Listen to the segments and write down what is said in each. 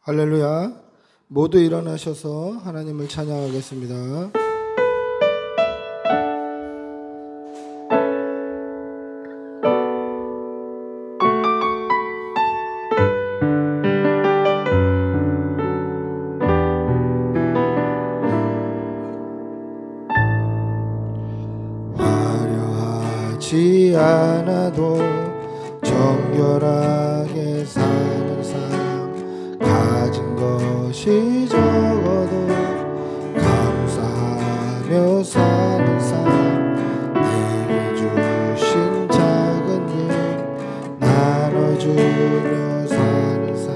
할렐루야. 모두 일어나셔서 하나님을 찬양하겠습니다. 화려하지 않아도 정결하게 사는 삶, 가진 것이 적어도 감사하며 사는 삶, 내게 주신 작은 일 나눠주며 사는 삶,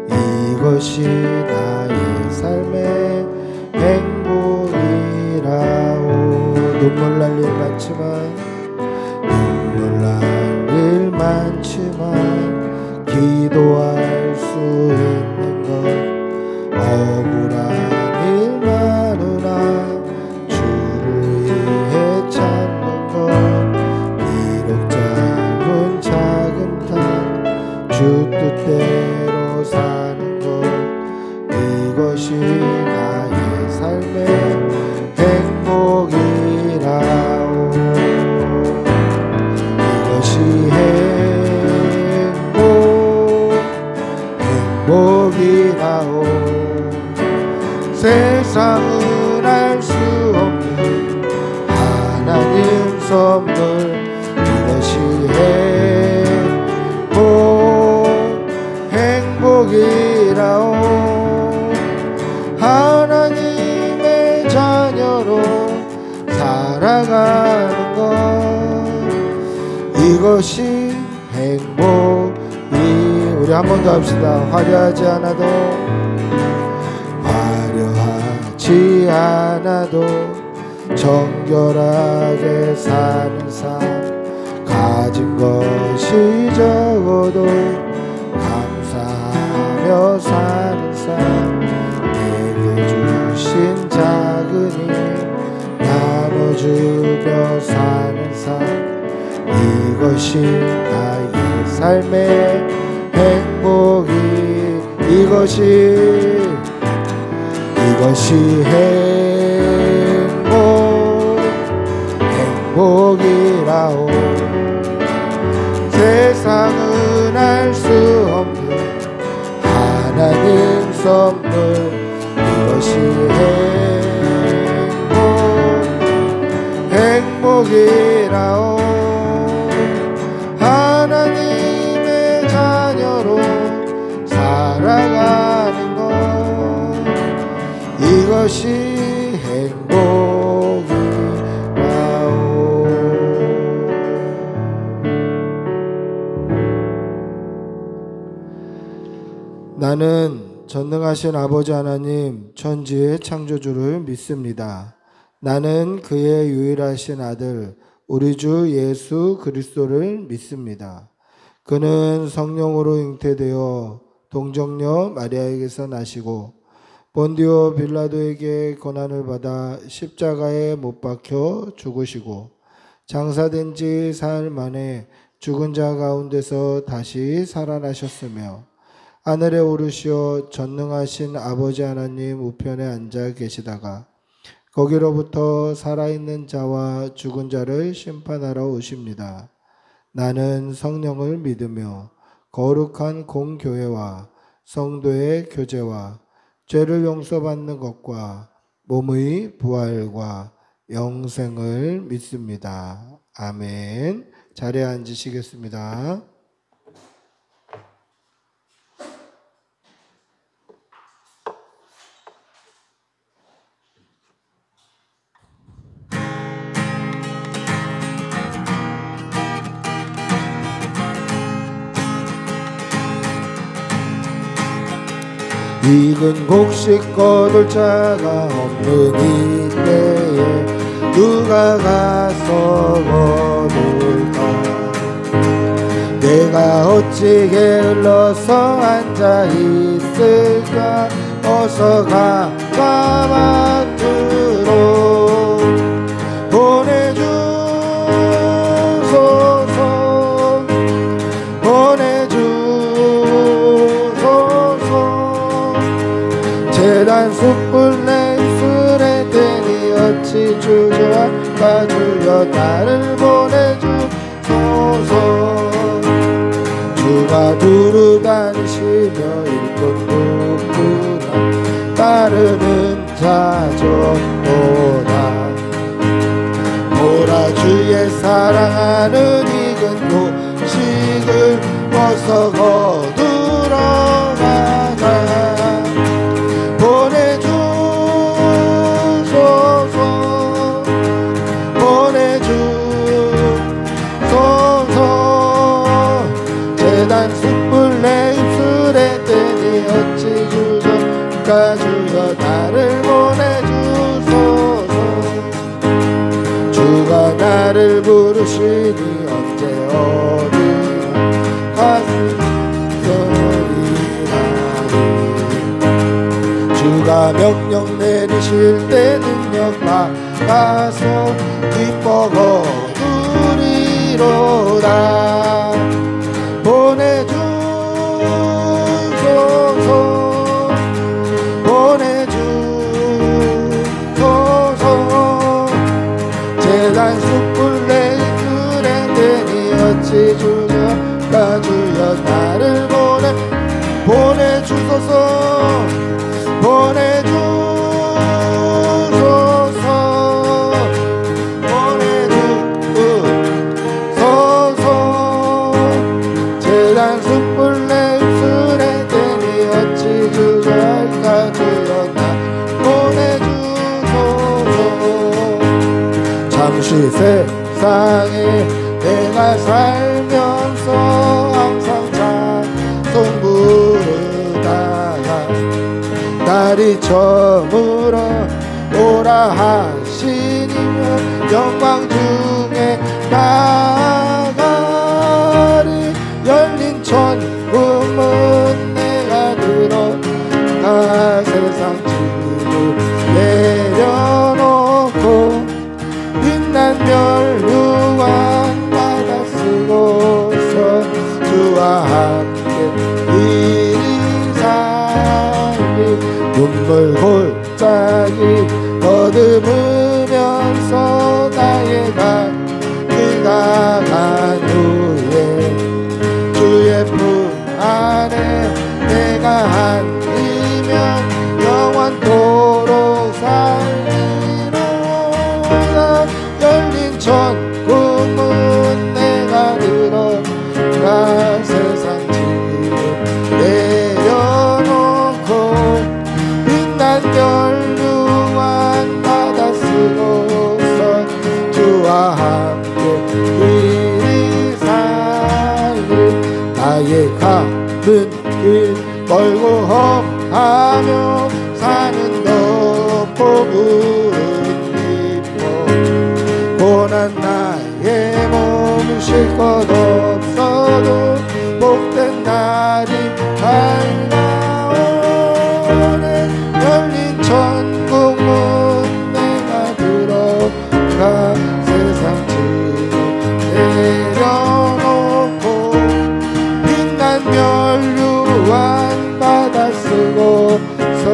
이것이 나의 삶의 행복이라오. 눈물 날 일 많지만 기도할 수 있는 것, 억울한 일 많으나 주를 위해 참는 것, 비록 작은 삶 주 뜻대로 사는 것, 이것이 나의 삶의 행복이라오. 이것이 행복이라오. 세상은 알 수 없는 하나님 선물, 이것이 행복이라오. 하나님의 자녀로 살아가는 것, 이것이 행복이. 우리 한 번 더 합시다. 화려하지 않아도 정결하게 사는 삶, 가진 것이 적어도 감사하며 사는 삶, 내게 주신 작은 일 나눠주며 사는 삶, 이것이 나의 삶의 행복이. 이것이 행복이라오. 세상은 알 수 없는 하나님 선물, 이것이 행복이라오. 하나님의 자녀로 살아가는 것, 이것이 행복이라오. 나는 전능하신 아버지 하나님, 천지의 창조주를 믿습니다. 나는 그의 유일하신 아들 우리 주 예수 그리스도를 믿습니다. 그는 성령으로 잉태되어 동정녀 마리아에게서 나시고 본디오 빌라도에게 고난을 받아 십자가에 못 박혀 죽으시고 장사된 지 사흘 만에 죽은 자 가운데서 다시 살아나셨으며 하늘에 오르시어 전능하신 아버지 하나님 우편에 앉아 계시다가 거기로부터 살아있는 자와 죽은 자를 심판하러 오십니다. 나는 성령을 믿으며 거룩한 공교회와 성도의 교제와 죄를 용서받는 것과 몸의 부활과 영생을 믿습니다. 아멘. 자리에 앉으시겠습니다. 익은 곡식 거둘 자가 없는 이때에 누가 가서 거둘까? 내가 어찌 게을러서 앉아 있을까? 어서 가가 맡으러 보내주소서. 재단 숯불 내 입술에 대니 어찌 주저할까 주여 나를 보내주소서. 주가 두루 다니시며 일꾼 누구나 따르는 자전도다. 보라 주의 사랑하는 익은 곡식을 벗어 거두러 가자. 보내주소서 보내주소서. 재단 숯불 내 입술에 대니 어찌 주저할까 주여 나를 보내주소서. 주가 나를 부르시니 언제 어디나 가슴소리나니. 주가 명령 내리실 때 능력 나가서 기뻐 거두리로다. 보내주소서 보내주소서. 재단 숯불 내 입술에 대니 어찌 주저할까 주여 나를 보내주소서. 보내주소서 보내주소서. 재단 숯불 내 입술에 대니 어찌 주저할까 주여 나 보내주소서. 잠시 세상에 내가 살면서 항상 찬송 부르다가 날이 저물어 오라 하시니면 영광 중에 나가리. 열린 천국문 내가 들어가 세상 짐을 내려놓고 빛난 멸류관 받아 쓰고서 주와 함께 이리 살리. 눈물 골짜기 더듬으면서 나의 갈 간 후에 주의 품 안에 내가 앉으면 영원토록 살리로다. 열린 천국문 내가 들어가 세상 짐을 내려놓고 빛난 멸류관 받아 쓰고서 주와 함께 이리 살리. 나의 가는 길 멀고 험하며 사는 너 복은 기뻐. 고난 나의 몸을 쉴 것 없어도 복된 날이 밝아오네. 열린 천국문 내가 들어가 세상 짐을 내려놓고 빛난 멸류관 받아 쓰고서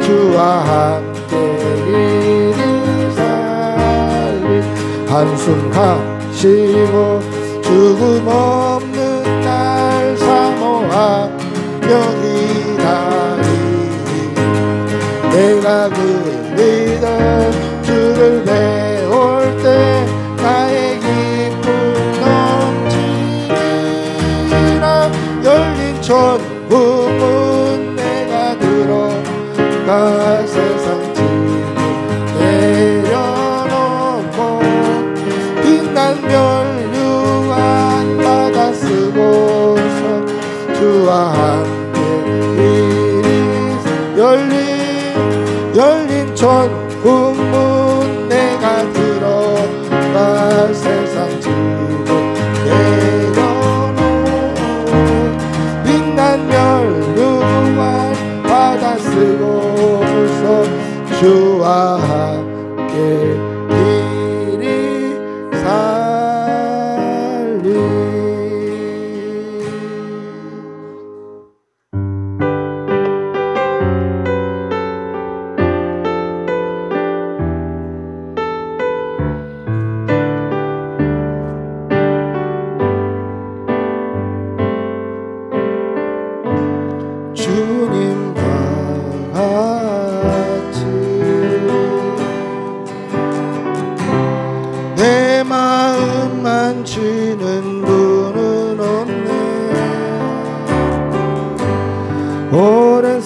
주와 함께 이리 살리. 한숨 가시고 죽음 없는 날 사모하며 기다리니. 내가 그리던 주를 배울 때 나의 기쁨 넘치리라. 열린 천국문 내가 들어가 세상 짐을 내려놓고 빛난 멸류관 받아 쓰고서 주와 함께 이리 열린 천국문 내가 들어가 세상 짐을 내려놓고 빛난 멸류관 받아 쓰고서 주와 함께 이리 살리.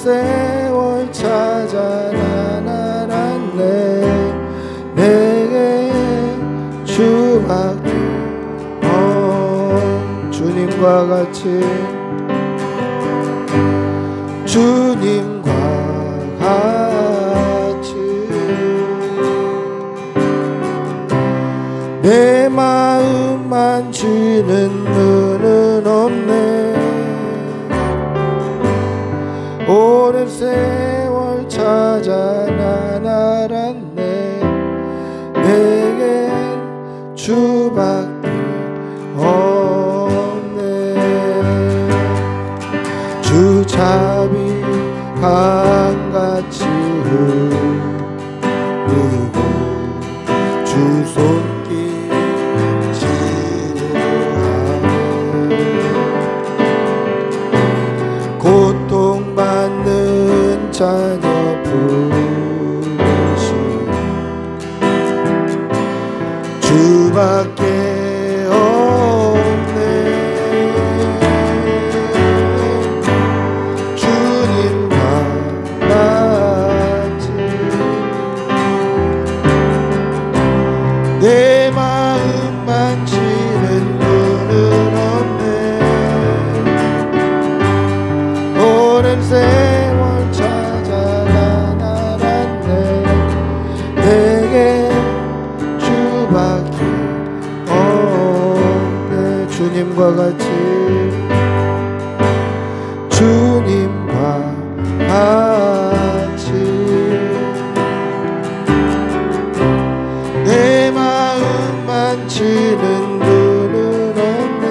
세월 찾아 난 알았네. 내게 주밖에 주님과 같이 주님과 같이 내 마음 만지는 분은 없네. 오랜 세월 찾아 난 알았네. 내겐 주밖에 없네. 주 자비 강같이 흐르고 주 손길 지루하네. 고통받는 자녀 부르시 주밖에 없네. 주님과 같이 내 마음 만지는 분은 없네. 오랜 세월 찾아 난 알았네. 내게 주밖에 없네. 주님과 같이 주님과 같이 내 마음 만지는 분은 없네.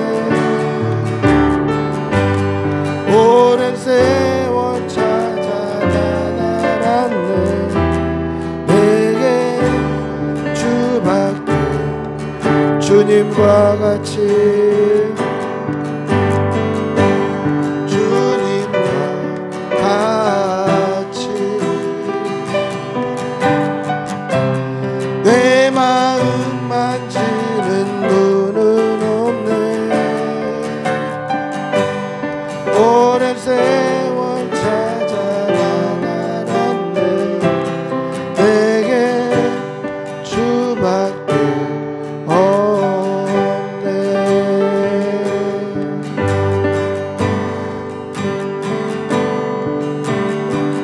오랜 세월 찾아 난 알았네. 내게 주밖에 주님과 같이 내 마음 만지는 분은 없네. 오랜 세월 찾아 난 알았네. 내게 주밖에 없네.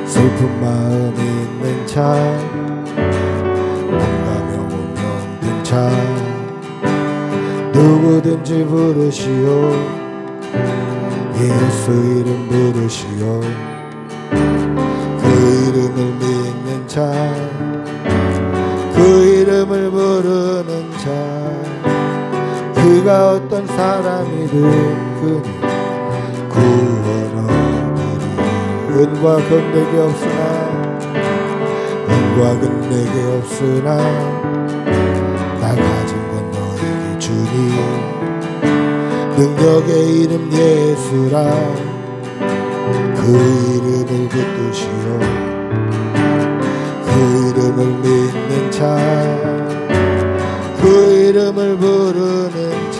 슬픈 마음 있는 자 누구든지 부르시오. 예수 이름 부르시오. 그 이름을 믿는 자, 그 이름을 부르는 자, 그가 어떤 사람이든 그는 구원 얻으리. 은과 금 내게 없으나, 은과 금 내게 없으나 나 가진 주니 능력의 이름 예수라. 그 이름을 붙드시오. 그 이름을 믿는 자, 그 이름을 부르는 자,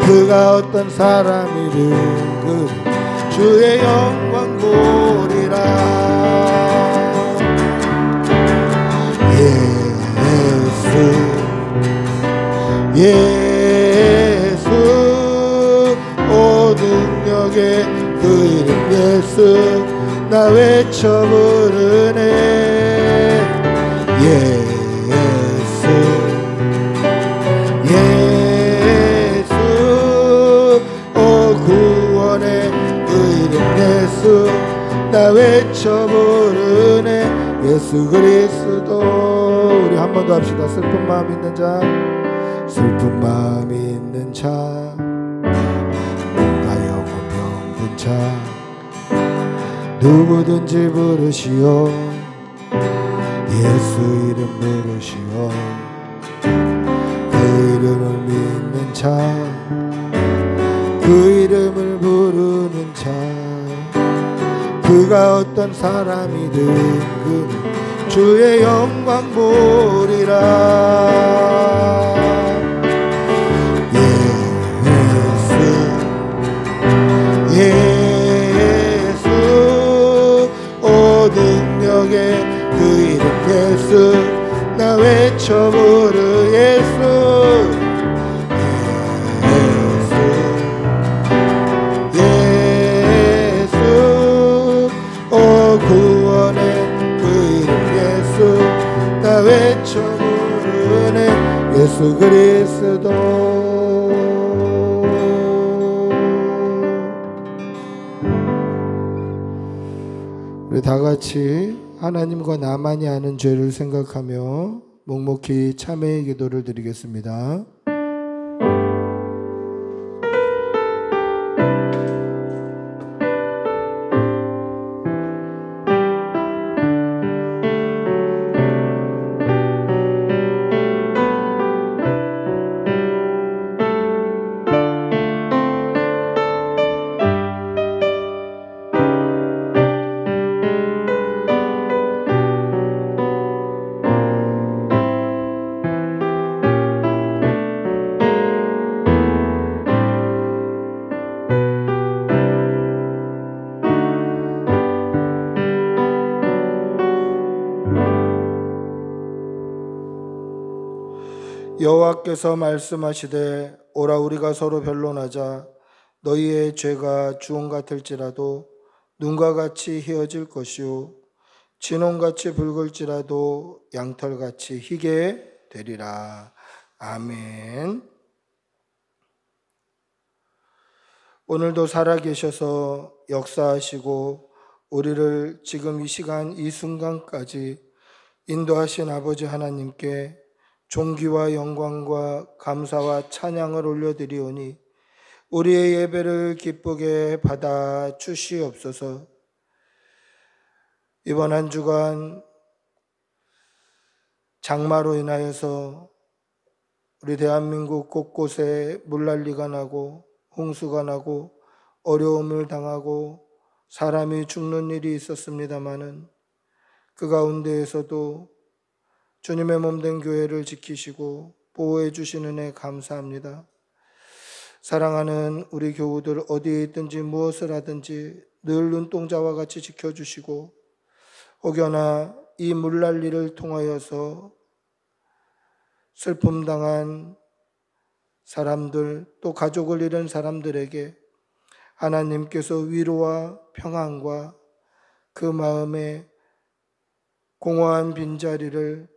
그가 어떤 사람이든 그 주의 영광 보리라. 예수 오 능력의 그 이름 예수 나 외쳐 부르네. 예수 오 구원의 그 이름 예수 나 외쳐 부르네. 예수 그리스도. 우리 한 번 더 합시다. 슬픈 마음 있는 자, 슬픈 마음 있는 자, 뭔가 영혼 병든 자, 누구든지 부르시오. 예수 이름 부르시오. 그 이름을 믿는 자, 그 이름을 부르는 자, 그가 어떤 사람이든 그는 주의 영광 보리라. 예수 외쳐 부르 예수 예수 오 구원의 그 이름 예수 나 외쳐 부르네 예수 그리스도. 우리 다 같이 하나님과 나만이 아는 죄를 생각하며 묵묵히 참회의 기도를 드리겠습니다. 여호와께서 말씀하시되 오라 우리가 서로 변론하자. 너희의 죄가 주홍 같을지라도 눈과 같이 희어질 것이요 진홍같이 붉을지라도 양털같이 희게 되리라. 아멘. 오늘도 살아계셔서 역사하시고 우리를 지금 이 시간 이 순간까지 인도하신 아버지 하나님께 존귀와 영광과 감사와 찬양을 올려드리오니 우리의 예배를 기쁘게 받아 주시옵소서. 이번 한 주간 장마로 인하여서 우리 대한민국 곳곳에 물난리가 나고 홍수가 나고 어려움을 당하고 사람이 죽는 일이 있었습니다마는 그 가운데에서도 주님의 몸된 교회를 지키시고 보호해 주신 은혜 감사합니다. 사랑하는 우리 교우들 어디에 있든지 무엇을 하든지 늘 눈동자와 같이 지켜주시고 혹여나 이 물난리를 통하여서 슬픔 당한 사람들 또 가족을 잃은 사람들에게 하나님께서 위로와 평안과 그 마음에 공허한 빈자리를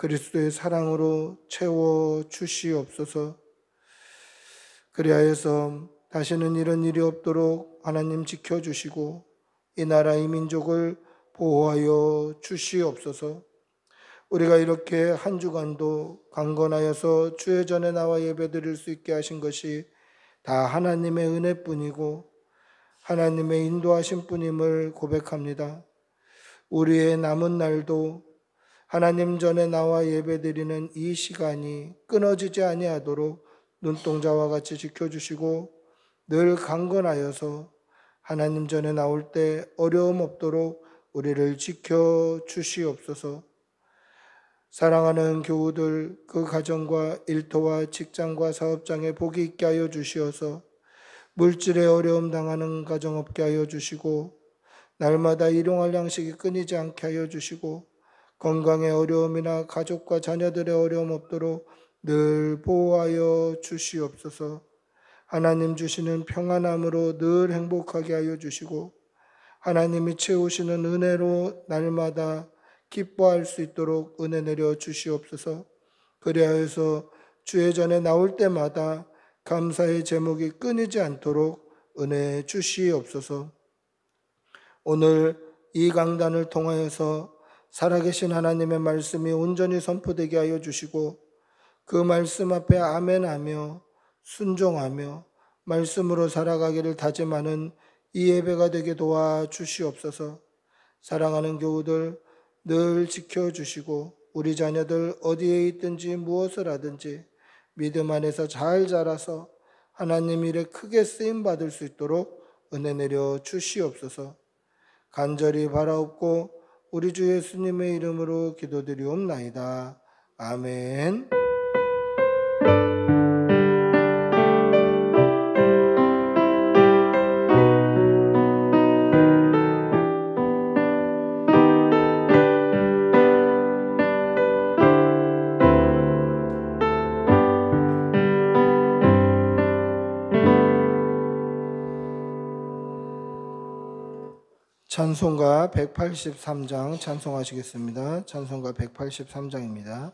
그리스도의 사랑으로 채워 주시옵소서. 그리하여서 다시는 이런 일이 없도록 하나님 지켜주시고 이 나라 이 민족을 보호하여 주시옵소서. 우리가 이렇게 한 주간도 강건하여서 주의 전에 나와 예배드릴 수 있게 하신 것이 다 하나님의 은혜뿐이고 하나님의 인도하신 뿐임을 고백합니다. 우리의 남은 날도 하나님 전에 나와 예배드리는 이 시간이 끊어지지 아니하도록 눈동자와 같이 지켜주시고 늘 강건하여서 하나님 전에 나올 때 어려움 없도록 우리를 지켜주시옵소서. 사랑하는 교우들 그 가정과 일터와 직장과 사업장에 복이 있게 하여 주시어서 물질에 어려움 당하는 가정 없게 하여 주시고 날마다 일용할 양식이 끊이지 않게 하여 주시고 건강의 어려움이나 가족과 자녀들의 어려움 없도록 늘 보호하여 주시옵소서. 하나님 주시는 평안함으로 늘 행복하게 하여 주시고 하나님이 채우시는 은혜로 날마다 기뻐할 수 있도록 은혜 내려 주시옵소서. 그리하여서 주의 전에 나올 때마다 감사의 제목이 끊이지 않도록 은혜 주시옵소서. 오늘 이 강단을 통하여서 살아계신 하나님의 말씀이 온전히 선포되게 하여 주시고 그 말씀 앞에 아멘하며 순종하며 말씀으로 살아가기를 다짐하는 이 예배가 되게 도와주시옵소서. 사랑하는 교우들 늘 지켜주시고 우리 자녀들 어디에 있든지 무엇을 하든지 믿음 안에서 잘 자라서 하나님 일에 크게 쓰임받을 수 있도록 은혜 내려 주시옵소서. 간절히 바라옵고 우리 주 예수님의 이름으로 기도드리옵나이다. 아멘. 찬송가 183장 찬송하시겠습니다. 찬송가 183장입니다.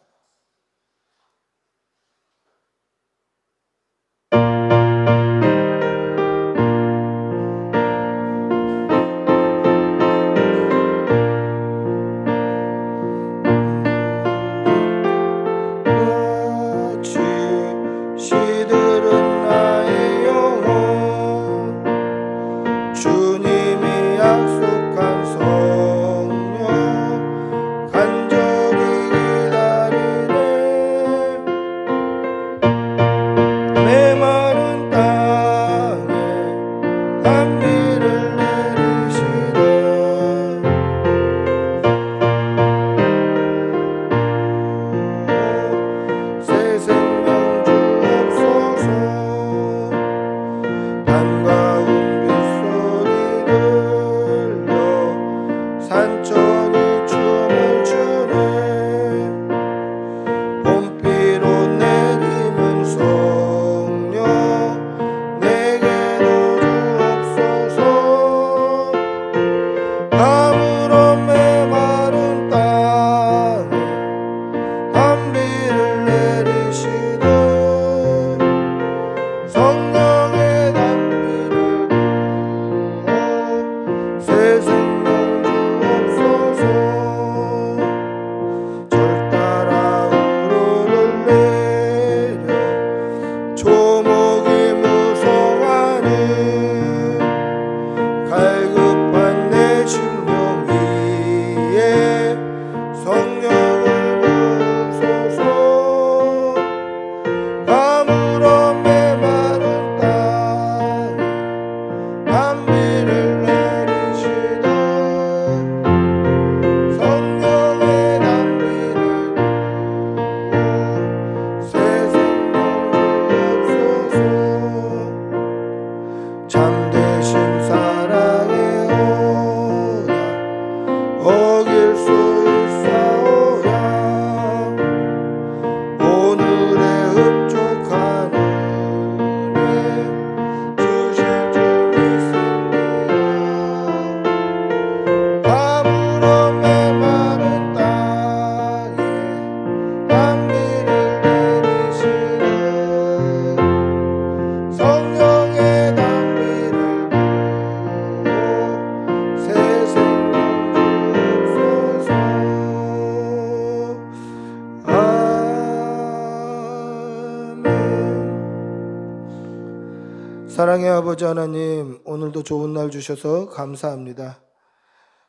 사랑의 아버지 하나님, 오늘도 좋은 날 주셔서 감사합니다.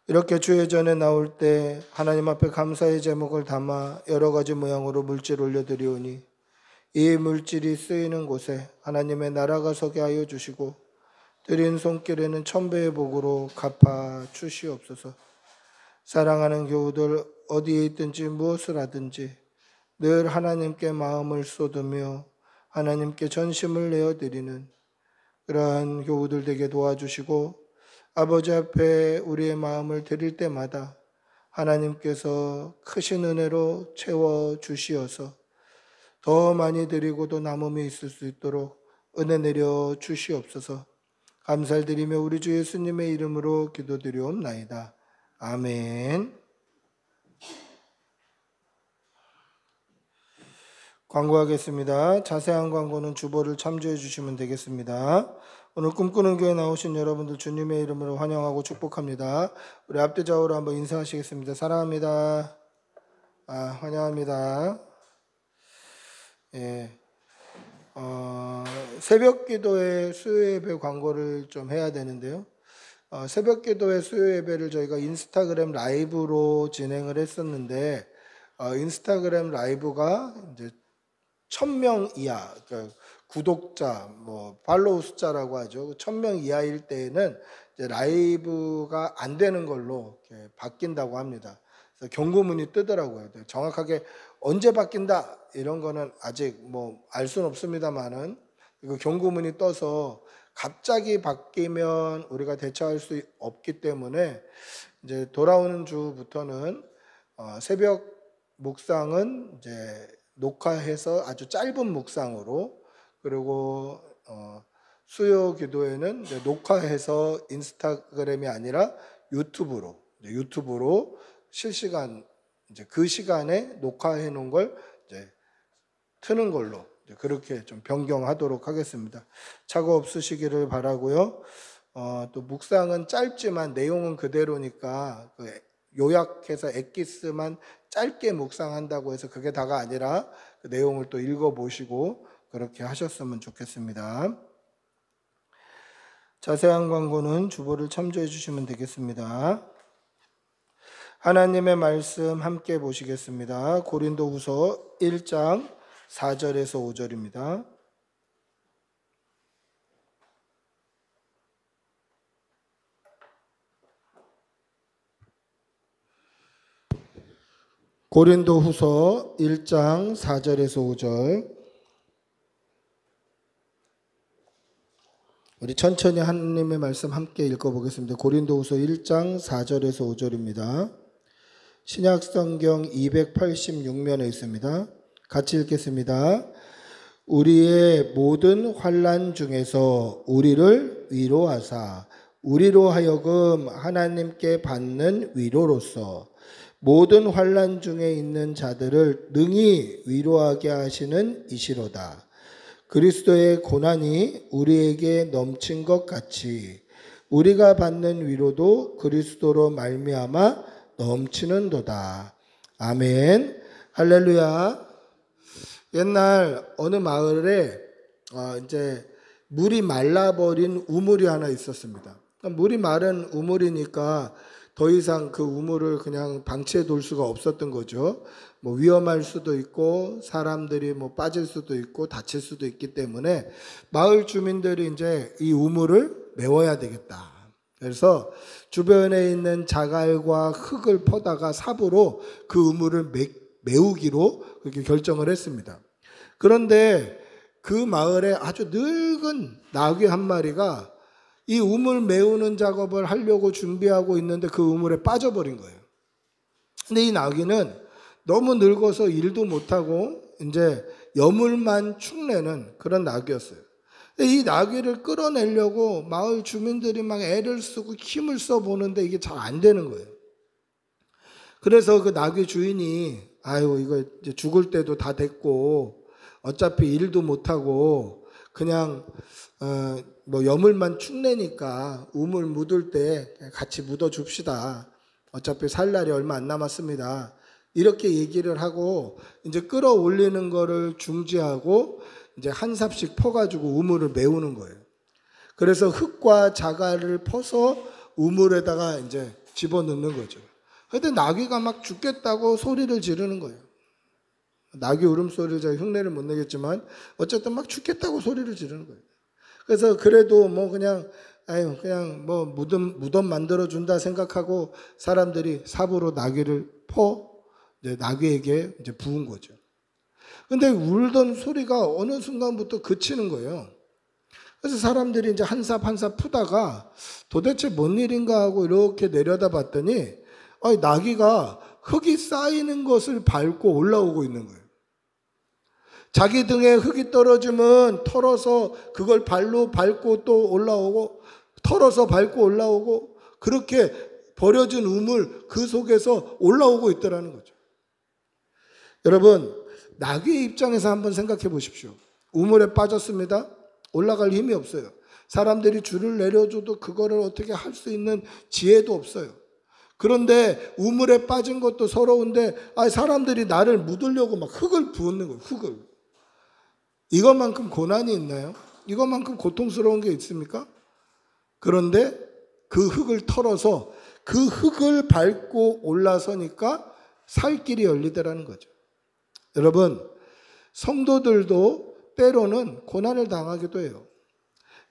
이렇게 주의 전에 나올 때 하나님 앞에 감사의 제목을 담아 여러 가지 모양으로 물질 올려드리오니 이 물질이 쓰이는 곳에 하나님의 나라가 서게 하여 주시고 드린 손길에는 천배의 복으로 갚아 주시옵소서. 사랑하는 교우들 어디에 있든지 무엇을 하든지 늘 하나님께 마음을 쏟으며 하나님께 전심을 내어드리는 그러한 교우들 되게 도와주시고 아버지 앞에 우리의 마음을 드릴 때마다 하나님께서 크신 은혜로 채워주시어서 더 많이 드리고도 남음이 있을 수 있도록 은혜 내려 주시옵소서. 감사를 드리며 우리 주 예수님의 이름으로 기도드리옵나이다. 아멘. 광고하겠습니다. 자세한 광고는 주보를 참조해 주시면 되겠습니다. 오늘 꿈꾸는 교회 나오신 여러분들 주님의 이름으로 환영하고 축복합니다. 우리 앞뒤 좌우로 한번 인사하시겠습니다. 사랑합니다. 환영합니다. 예. 새벽 기도의 수요 예배 광고를 좀 해야 되는데요. 새벽 기도의 수요 예배를 저희가 인스타그램 라이브로 진행을 했었는데 인스타그램 라이브가 이제 1000명 이하, 그러니까 구독자, 팔로우 숫자라고 하죠. 1000명 이하일 때에는 이제 라이브가 안 되는 걸로 이렇게 바뀐다고 합니다. 그래서 경고문이 뜨더라고요. 정확하게 언제 바뀐다 이런 거는 아직 알 수는 없습니다만은 이거 경고문이 떠서 갑자기 바뀌면 우리가 대처할 수 없기 때문에 이제 돌아오는 주부터는 새벽 묵상은 이제 녹화해서 아주 짧은 묵상으로, 그리고 수요 기도에는 이제 녹화해서 인스타그램이 아니라 유튜브로 실시간 이제 그 시간에 녹화해 놓은 걸 이제 트는 걸로 그렇게 좀 변경하도록 하겠습니다. 착오 없으시기를 바라고요. 또 묵상은 짧지만 내용은 그대로니까 요약해서 엑기스만 짧게 묵상한다고 해서 그게 다가 아니라 그 내용을 또 읽어보시고 그렇게 하셨으면 좋겠습니다. 자세한 광고는 주보를 참조해 주시면 되겠습니다. 하나님의 말씀 함께 보시겠습니다. 고린도후서 1장 4절에서 5절입니다. 고린도후서 1장 4절에서 5절. 우리 천천히 하나님의 말씀 함께 읽어보겠습니다. 고린도후서 1장 4절에서 5절입니다. 신약성경 286면에 있습니다. 같이 읽겠습니다. 우리의 모든 환난 중에서 우리를 위로하사 우리로 하여금 하나님께 받는 위로로서 모든 환난 중에 있는 자들을 능히 위로하게 하시는 이시로다. 그리스도의 고난이 우리에게 넘친 것 같이 우리가 받는 위로도 그리스도로 말미암아 넘치는도다. 아멘. 할렐루야. 옛날 어느 마을에 이제 물이 말라버린 우물이 하나 있었습니다. 물이 마른 우물이니까 더 이상 그 우물을 그냥 방치해 둘 수가 없었던 거죠. 뭐 위험할 수도 있고 사람들이 뭐 빠질 수도 있고 다칠 수도 있기 때문에 마을 주민들이 이제 이 우물을 메워야 되겠다. 그래서 주변에 있는 자갈과 흙을 퍼다가 삽으로 그 우물을 메우기로 그렇게 결정을 했습니다. 그런데 그 마을에 아주 늙은 나귀 한 마리가 이 우물 메우는 작업을 하려고 준비하고 있는데 그 우물에 빠져버린 거예요. 근데 이 나귀는 너무 늙어서 일도 못하고 이제 여물만 축내는 그런 나귀였어요. 근데 이 나귀를 끌어내려고 마을 주민들이 막 애를 쓰고 힘을 써보는데 이게 잘 안 되는 거예요. 그래서 그 나귀 주인이 아유 이거 이제 죽을 때도 다 됐고 어차피 일도 못하고 그냥 뭐 여물만 축내니까 우물 묻을 때 같이 묻어 줍시다. 어차피 살 날이 얼마 안 남았습니다. 이렇게 얘기를 하고 이제 끌어올리는 거를 중지하고 이제 한 삽씩 퍼가지고 우물을 메우는 거예요. 그래서 흙과 자갈을 퍼서 우물에다가 이제 집어넣는 거죠. 근데 나귀가 막 죽겠다고 소리를 지르는 거예요. 나귀 울음소리를 제가 흉내를 못 내겠지만 어쨌든 막 죽겠다고 소리를 지르는 거예요. 그래서 그래도 뭐 그냥 뭐 무덤 만들어 준다 생각하고 사람들이 삽으로 나귀를 퍼 이제 나귀에게 이제 부은 거죠. 근데 울던 소리가 어느 순간부터 그치는 거예요. 그래서 사람들이 이제 한 삽 한 삽 푸다가 도대체 뭔 일인가 하고 이렇게 내려다 봤더니 나귀가 흙이 쌓이는 것을 밟고 올라오고 있는 거예요. 자기 등에 흙이 떨어지면 털어서 그걸 발로 밟고 또 올라오고 털어서 밟고 올라오고 그렇게 버려진 우물 그 속에서 올라오고 있더라는 거죠. 여러분 나귀의 입장에서 한번 생각해 보십시오. 우물에 빠졌습니다. 올라갈 힘이 없어요. 사람들이 줄을 내려줘도 그거를 어떻게 할 수 있는 지혜도 없어요. 그런데 우물에 빠진 것도 서러운데 사람들이 나를 묻으려고 막 흙을 부었는 거예요. 흙을. 이것만큼 고난이 있나요? 이것만큼 고통스러운 게 있습니까? 그런데 그 흙을 털어서 그 흙을 밟고 올라서니까 살 길이 열리더라는 거죠. 여러분, 성도들도 때로는 고난을 당하기도 해요.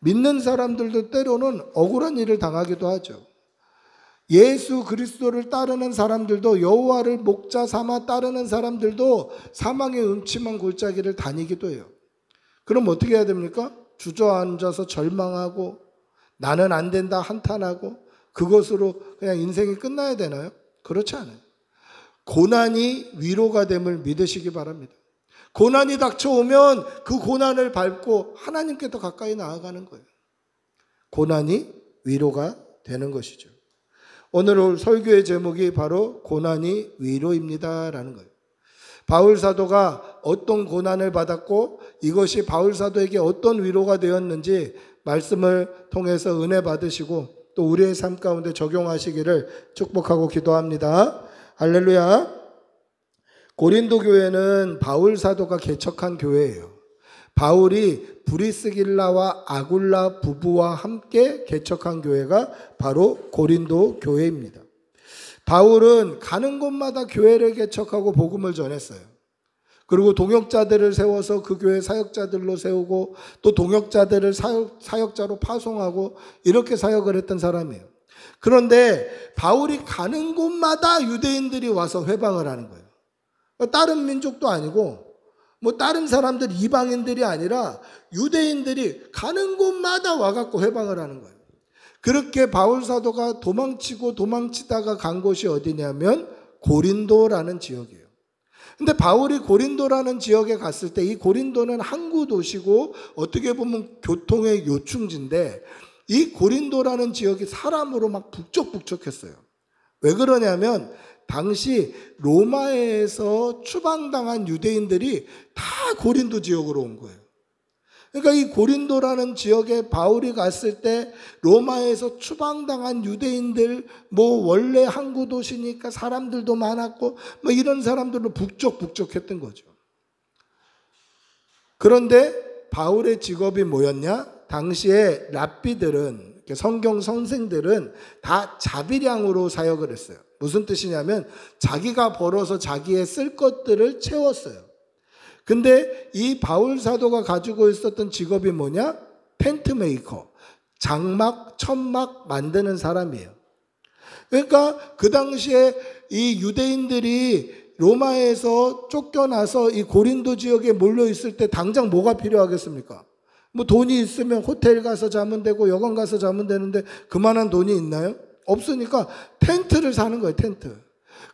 믿는 사람들도 때로는 억울한 일을 당하기도 하죠. 예수 그리스도를 따르는 사람들도 여호와를 목자 삼아 따르는 사람들도 사망의 음침한 골짜기를 다니기도 해요. 그럼 어떻게 해야 됩니까? 주저앉아서 절망하고 나는 안 된다 한탄하고 그것으로 그냥 인생이 끝나야 되나요? 그렇지 않아요. 고난이 위로가 됨을 믿으시기 바랍니다. 고난이 닥쳐오면 그 고난을 밟고 하나님께 더 가까이 나아가는 거예요. 고난이 위로가 되는 것이죠. 오늘 설교의 제목이 바로 고난이 위로입니다 라는 거예요. 바울 사도가 어떤 고난을 받았고 이것이 바울 사도에게 어떤 위로가 되었는지 말씀을 통해서 은혜 받으시고 또 우리의 삶 가운데 적용하시기를 축복하고 기도합니다. 할렐루야. 고린도 교회는 바울 사도가 개척한 교회예요. 바울이 브리스길라와 아굴라 부부와 함께 개척한 교회가 바로 고린도 교회입니다. 바울은 가는 곳마다 교회를 개척하고 복음을 전했어요. 그리고 동역자들을 세워서 그 교회 사역자들로 세우고 또 동역자들을 사역자로 파송하고 이렇게 사역을 했던 사람이에요. 그런데 바울이 가는 곳마다 유대인들이 와서 회방을 하는 거예요. 다른 민족도 아니고 다른 사람들 이방인들이 아니라 유대인들이 가는 곳마다 와갖고 회방을 하는 거예요. 그렇게 바울 사도가 도망치다가 간 곳이 어디냐면 고린도라는 지역이에요. 근데 바울이 고린도라는 지역에 갔을 때 이 고린도는 항구 도시고 어떻게 보면 교통의 요충지인데 이 고린도라는 지역이 사람으로 막 북적북적했어요. 왜 그러냐면 당시 로마에서 추방당한 유대인들이 다 고린도 지역으로 온 거예요. 그러니까 이 고린도라는 지역에 바울이 갔을 때 로마에서 추방당한 유대인들 원래 항구 도시니까 사람들도 많았고 이런 사람들로 북적북적했던 거죠. 그런데 바울의 직업이 뭐였냐? 당시에 랍비들은 성경 선생들은 다 자비량으로 사역을 했어요. 무슨 뜻이냐면 자기가 벌어서 자기의 쓸 것들을 채웠어요. 근데 이 바울 사도가 가지고 있었던 직업이 뭐냐? 텐트 메이커, 장막, 천막 만드는 사람이에요. 그러니까 그 당시에 이 유대인들이 로마에서 쫓겨나서 이 고린도 지역에 몰려 있을 때 당장 뭐가 필요하겠습니까? 돈이 있으면 호텔 가서 자면 되고 여관 가서 자면 되는데 그만한 돈이 있나요? 없으니까 텐트를 사는 거예요, 텐트.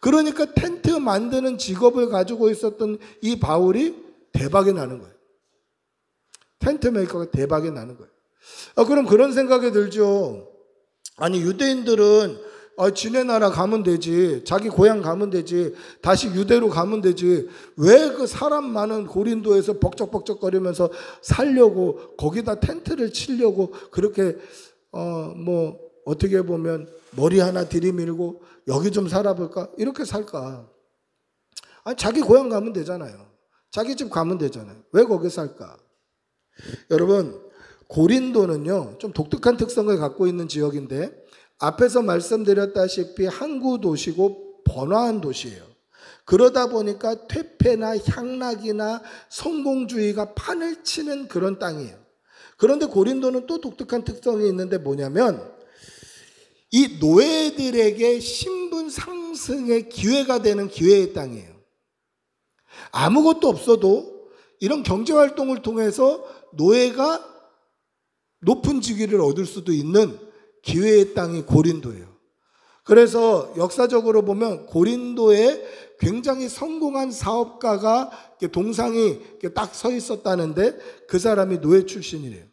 그러니까 텐트 만드는 직업을 가지고 있었던 이 바울이 대박이 나는 거예요. 텐트 메이커가 대박이 나는 거예요. 그럼 그런 생각이 들죠. 아니 유대인들은 지네 나라 가면 되지, 자기 고향 가면 되지, 다시 유대로 가면 되지, 왜 그 사람 많은 고린도에서 벅적벅적거리면서 살려고 거기다 텐트를 치려고 그렇게 어떻게 보면 머리 하나 들이밀고 여기 좀 살아볼까 이렇게 살까? 아니 자기 고향 가면 되잖아요. 자기 집 가면 되잖아요. 왜 거기 살까? 여러분 고린도는요 좀 독특한 특성을 갖고 있는 지역인데 앞에서 말씀드렸다시피 항구 도시고 번화한 도시예요. 그러다 보니까 퇴폐나 향락이나 성공주의가 판을 치는 그런 땅이에요. 그런데 고린도는 또 독특한 특성이 있는데 뭐냐면 이 노예들에게 신분 상승의 기회가 되는 기회의 땅이에요. 아무것도 없어도 이런 경제활동을 통해서 노예가 높은 직위를 얻을 수도 있는 기회의 땅이 고린도예요. 그래서 역사적으로 보면 고린도에 굉장히 성공한 사업가가 동상이 딱 서 있었다는데 그 사람이 노예 출신이래요.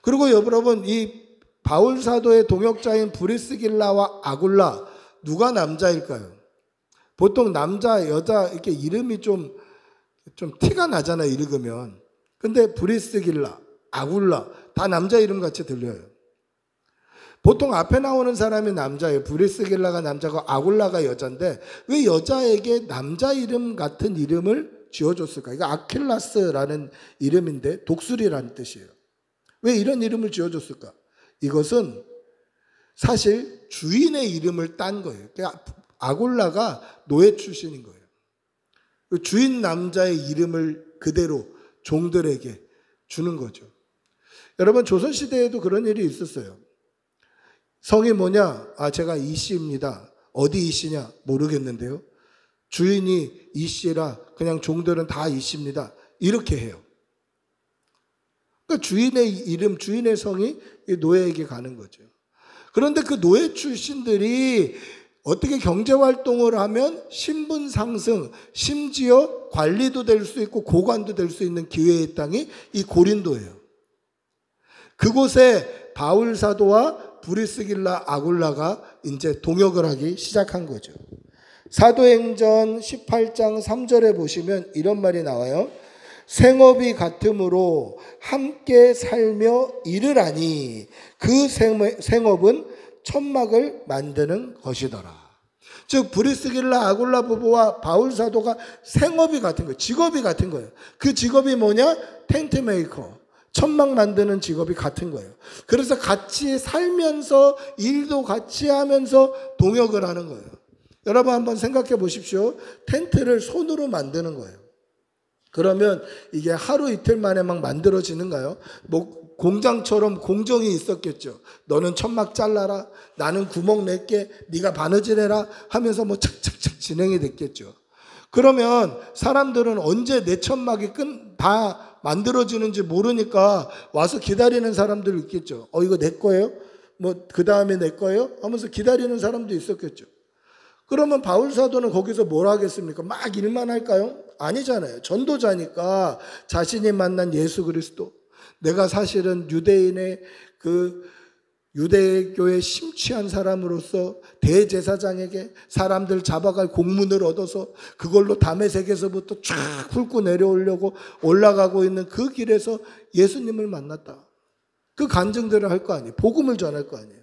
그리고 여러분 이 바울 사도의 동역자인 브리스길라와 아굴라 누가 남자일까요? 보통 남자 여자 이렇게 이름이 좀 티가 나잖아요, 읽으면. 근데 브리스길라, 아굴라 다 남자 이름 같이 들려요. 보통 앞에 나오는 사람이 남자예요. 브리스길라가 남자고 아굴라가 여자인데 왜 여자에게 남자 이름 같은 이름을 지어줬을까? 이거 아킬라스라는 이름인데 독수리라는 뜻이에요. 왜 이런 이름을 지어줬을까? 이것은 사실 주인의 이름을 딴 거예요. 그러니까 아굴라가 노예 출신인 거예요. 주인 남자의 이름을 그대로 종들에게 주는 거죠. 여러분 조선시대에도 그런 일이 있었어요. 성이 뭐냐? 제가 이씨입니다. 어디 이씨냐? 모르겠는데요. 주인이 이씨라 그냥 종들은 다 이씨입니다. 이렇게 해요. 그러니까 주인의 이름, 주인의 성이 노예에게 가는 거죠. 그런데 그 노예 출신들이 어떻게 경제활동을 하면 신분 상승, 심지어 관리도 될 수 있고 고관도 될 수 있는 기회의 땅이 이 고린도예요. 그곳에 바울 사도와 브리스길라 아굴라가 이제 동역을 하기 시작한 거죠. 사도행전 18장 3절에 보시면 이런 말이 나와요. 생업이 같으므로 함께 살며 일을 하니 그 생업은 천막을 만드는 것이더라. 즉 브리스길라 아굴라 부부와 바울 사도가 생업이 같은 거예요. 직업이 같은 거예요. 그 직업이 뭐냐? 텐트 메이커. 천막 만드는 직업이 같은 거예요. 그래서 같이 살면서 일도 같이 하면서 동역을 하는 거예요. 여러분 한번 생각해 보십시오. 텐트를 손으로 만드는 거예요. 그러면 이게 하루 이틀 만에 막 만들어지는가요? 뭐 공장처럼 공정이 있었겠죠. 너는 천막 잘라라. 나는 구멍 낼게. 네가 바느질해라 하면서 뭐 착착착 진행이 됐겠죠. 그러면 사람들은 언제 내 천막이 다 만들어지는지 모르니까 와서 기다리는 사람들 있겠죠. 이거 내 거예요? 뭐 그 다음에 내 거예요? 하면서 기다리는 사람도 있었겠죠. 그러면 바울 사도는 거기서 뭘 하겠습니까? 막 일만 할까요? 아니잖아요. 전도자니까 자신이 만난 예수 그리스도, 내가 사실은 유대인의 유대교에 심취한 사람으로서 대제사장에게 사람들 잡아갈 공문을 얻어서 그걸로 다메섹에서부터 쫙 훑고 내려오려고 올라가고 있는 그 길에서 예수님을 만났다. 그 간증들을 할 거 아니에요. 복음을 전할 거 아니에요.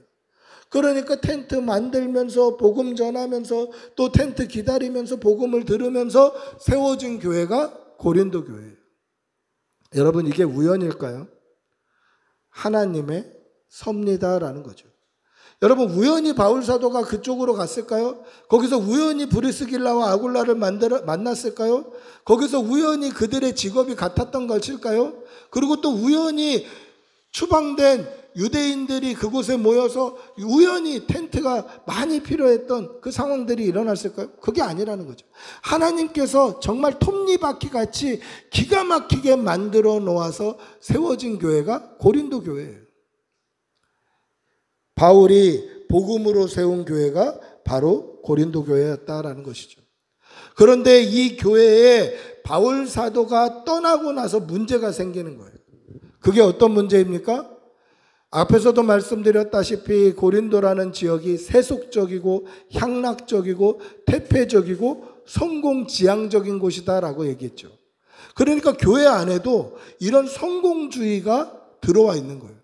그러니까 텐트 만들면서 복음 전하면서 또 텐트 기다리면서 복음을 들으면서 세워진 교회가 고린도 교회예요. 여러분 이게 우연일까요? 하나님의 섭리다라는 거죠. 여러분 우연히 바울 사도가 그쪽으로 갔을까요? 거기서 우연히 브리스길라와 아굴라를 만났을까요? 거기서 우연히 그들의 직업이 같았던 것일까요? 그리고 또 우연히 추방된 유대인들이 그곳에 모여서 우연히 텐트가 많이 필요했던 그 상황들이 일어났을까요? 그게 아니라는 거죠. 하나님께서 정말 톱니바퀴 같이 기가 막히게 만들어 놓아서 세워진 교회가 고린도 교회예요. 바울이 복음으로 세운 교회가 바로 고린도 교회였다라는 것이죠. 그런데 이 교회에 바울 사도가 떠나고 나서 문제가 생기는 거예요. 그게 어떤 문제입니까? 앞에서도 말씀드렸다시피 고린도라는 지역이 세속적이고 향락적이고 퇴폐적이고 성공지향적인 곳이다라고 얘기했죠. 그러니까 교회 안에도 이런 성공주의가 들어와 있는 거예요.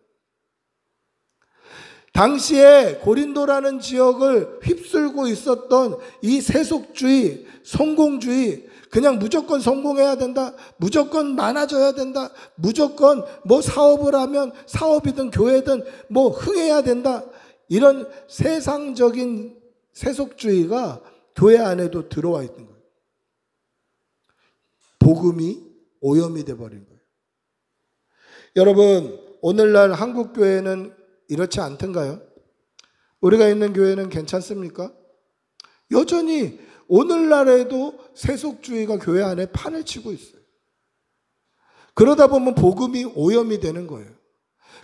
당시에 고린도라는 지역을 휩쓸고 있었던 이 세속주의, 성공주의, 그냥 무조건 성공해야 된다, 무조건 많아져야 된다, 무조건 뭐 사업을 하면 사업이든 교회든 뭐 흥해야 된다, 이런 세상적인 세속주의가 교회 안에도 들어와 있는 거예요. 복음이 오염이 돼버린 거예요. 여러분 오늘날 한국교회는 이렇지 않던가요? 우리가 있는 교회는 괜찮습니까? 여전히 오늘날에도 세속주의가 교회 안에 판을 치고 있어요. 그러다 보면 복음이 오염이 되는 거예요.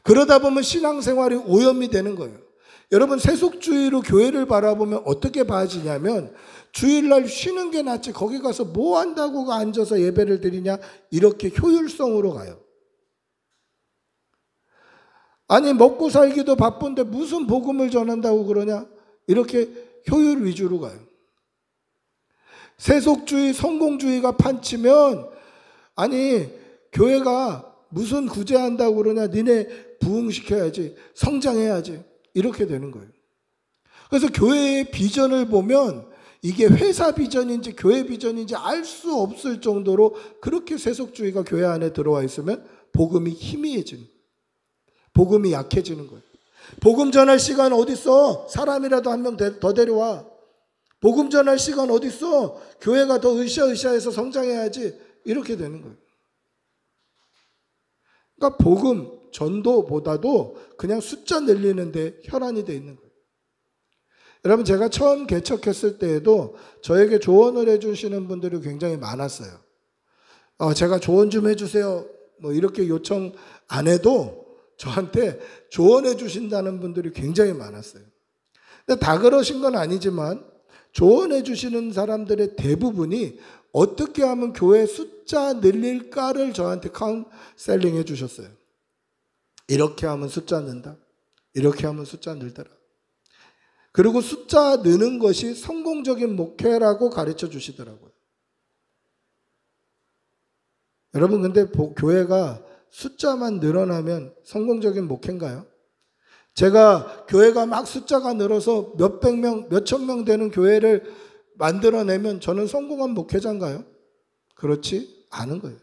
그러다 보면 신앙생활이 오염이 되는 거예요. 여러분 세속주의로 교회를 바라보면 어떻게 봐지냐면 주일날 쉬는 게 낫지 거기 가서 뭐 한다고 앉아서 예배를 드리냐, 이렇게 효율성으로 가요. 아니 먹고 살기도 바쁜데 무슨 복음을 전한다고 그러냐, 이렇게 효율 위주로 가요. 세속주의, 성공주의가 판치면 아니 교회가 무슨 구제한다고 그러냐, 니네 부흥시켜야지, 성장해야지, 이렇게 되는 거예요. 그래서 교회의 비전을 보면 이게 회사 비전인지 교회 비전인지 알 수 없을 정도로 그렇게 세속주의가 교회 안에 들어와 있으면 복음이 희미해지는 거예요. 복음이 약해지는 거예요. 복음 전할 시간 어디 있어? 사람이라도 한 명 더 데려와. 복음 전할 시간 어디 있어? 교회가 더 으쌰으쌰해서 성장해야지, 이렇게 되는 거예요. 그러니까 복음 전도보다도 그냥 숫자 늘리는 데 혈안이 돼 있는 거예요. 여러분 제가 처음 개척했을 때에도 저에게 조언을 해주시는 분들이 굉장히 많았어요. 제가 조언 좀 해주세요, 뭐 이렇게 요청 안 해도 저한테 조언해 주신다는 분들이 굉장히 많았어요. 근데 다 그러신 건 아니지만 조언해 주시는 사람들의 대부분이 어떻게 하면 교회 숫자 늘릴까를 저한테 카운셀링 해 주셨어요. 이렇게 하면 숫자 는다, 이렇게 하면 숫자 늘더라. 그리고 숫자 느는 것이 성공적인 목회라고 가르쳐 주시더라고요. 여러분, 근데 교회가 숫자만 늘어나면 성공적인 목회인가요? 제가 교회가 막 숫자가 늘어서 몇백 명, 몇천 명 되는 교회를 만들어내면 저는 성공한 목회자인가요? 그렇지 않은 거예요.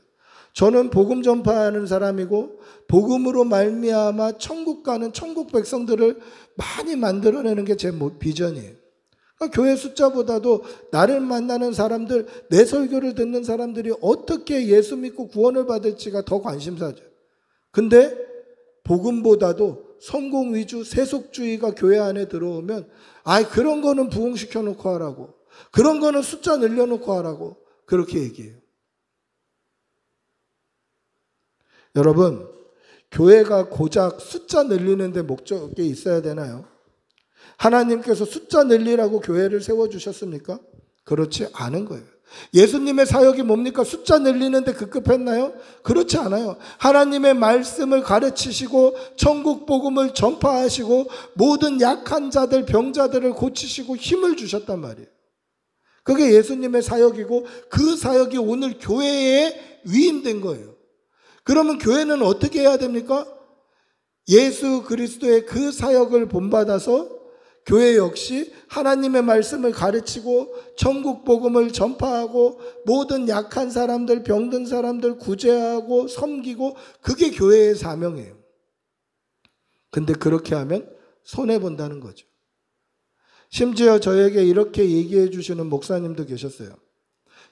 저는 복음 전파하는 사람이고 복음으로 말미암아 천국 가는 천국 백성들을 많이 만들어내는 게 제 비전이에요. 그러니까 교회 숫자보다도 나를 만나는 사람들, 내 설교를 듣는 사람들이 어떻게 예수 믿고 구원을 받을지가 더 관심사죠. 근데 복음보다도 성공 위주 세속주의가 교회 안에 들어오면 그런 거는 부흥시켜 놓고 하라고, 그런 거는 숫자 늘려놓고 하라고 그렇게 얘기해요. 여러분, 교회가 고작 숫자 늘리는 데 목적이 있어야 되나요? 하나님께서 숫자 늘리라고 교회를 세워주셨습니까? 그렇지 않은 거예요. 예수님의 사역이 뭡니까? 숫자 늘리는데 급급했나요? 그렇지 않아요. 하나님의 말씀을 가르치시고 천국 복음을 전파하시고 모든 약한 자들, 병자들을 고치시고 힘을 주셨단 말이에요. 그게 예수님의 사역이고 그 사역이 오늘 교회에 위임된 거예요. 그러면 교회는 어떻게 해야 됩니까? 예수 그리스도의 그 사역을 본받아서 교회 역시 하나님의 말씀을 가르치고 천국 복음을 전파하고 모든 약한 사람들, 병든 사람들 구제하고 섬기고, 그게 교회의 사명이에요. 근데 그렇게 하면 손해본다는 거죠. 심지어 저에게 이렇게 얘기해 주시는 목사님도 계셨어요.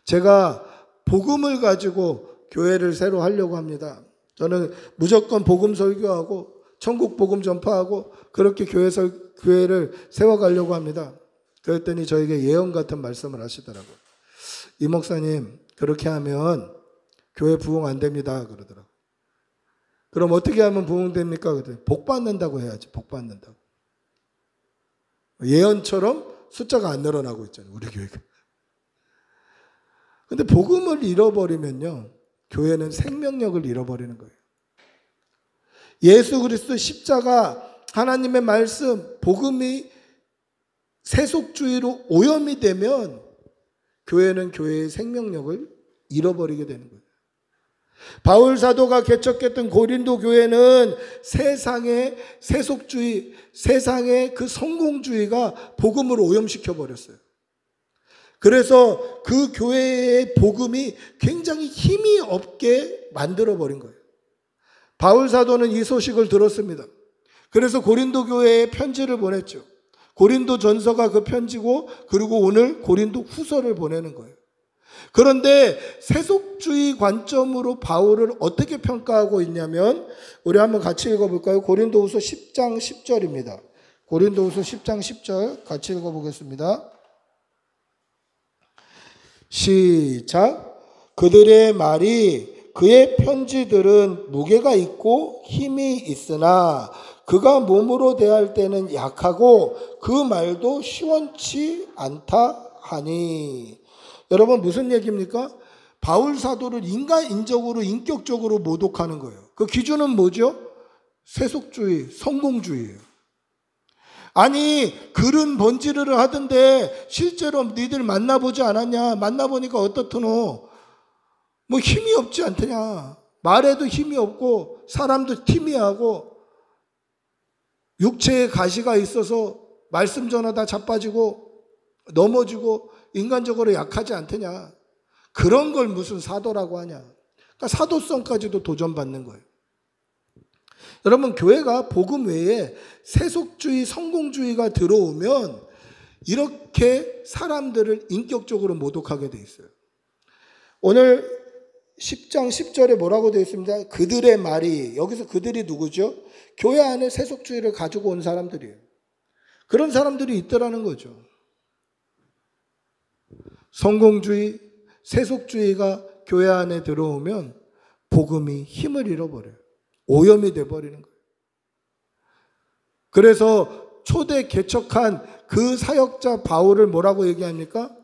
제가 복음을 가지고 교회를 새로 하려고 합니다. 저는 무조건 복음 설교하고 천국 복음 전파하고 그렇게 교회를 세워가려고 합니다. 그랬더니 저에게 예언 같은 말씀을 하시더라고요. 이 목사님, 그렇게 하면 교회 부흥 안 됩니다 그러더라고요. 그럼 어떻게 하면 부흥됩니까? 그랬더니 복 받는다고 해야지. 복 받는다고. 예언처럼 숫자가 안 늘어나고 있잖아요, 우리 교회가. 근데 복음을 잃어버리면요, 교회는 생명력을 잃어버리는 거예요. 예수 그리스도 십자가, 하나님의 말씀, 복음이 세속주의로 오염이 되면 교회는 교회의 생명력을 잃어버리게 되는 거예요. 바울 사도가 개척했던 고린도 교회는 세상의 세속주의, 세상의 그 성공주의가 복음을 오염시켜 버렸어요. 그래서 그 교회의 복음이 굉장히 힘이 없게 만들어 버린 거예요. 바울 사도는 이 소식을 들었습니다. 그래서 고린도 교회에 편지를 보냈죠. 고린도 전서가 그 편지고, 그리고 오늘 고린도 후서를 보내는 거예요. 그런데 세속주의 관점으로 바울을 어떻게 평가하고 있냐면, 우리 한번 같이 읽어볼까요? 고린도후서 10장 10절입니다. 고린도후서 10장 10절 같이 읽어보겠습니다. 시작. 그들의 말이, 그의 편지들은 무게가 있고 힘이 있으나 그가 몸으로 대할 때는 약하고 그 말도 시원치 않다 하니. 여러분, 무슨 얘기입니까? 바울 사도를 인간적으로, 인격적으로 모독하는 거예요. 그 기준은 뭐죠? 세속주의, 성공주의예요. 아니, 글은 번지르르 하던데 실제로 니들 만나보지 않았냐? 만나보니까 어떻더노? 뭐 힘이 없지 않더냐? 말에도 힘이 없고 사람도 티미하고 육체에 가시가 있어서 말씀 전하다 자빠지고 넘어지고 인간적으로 약하지 않더냐? 그런 걸 무슨 사도라고 하냐? 그러니까 사도성까지도 도전받는 거예요. 여러분, 교회가 복음 외에 세속주의, 성공주의가 들어오면 이렇게 사람들을 인격적으로 모독하게 돼 있어요. 오늘 10장 10절에 뭐라고 되어 있습니다. 그들의 말이, 여기서 그들이 누구죠? 교회 안에 세속주의를 가지고 온 사람들이에요. 그런 사람들이 있더라는 거죠. 성공주의, 세속주의가 교회 안에 들어오면 복음이 힘을 잃어버려요. 오염이 돼버리는 거예요. 그래서 초대 개척한 그 사역자 바울을 뭐라고 얘기합니까?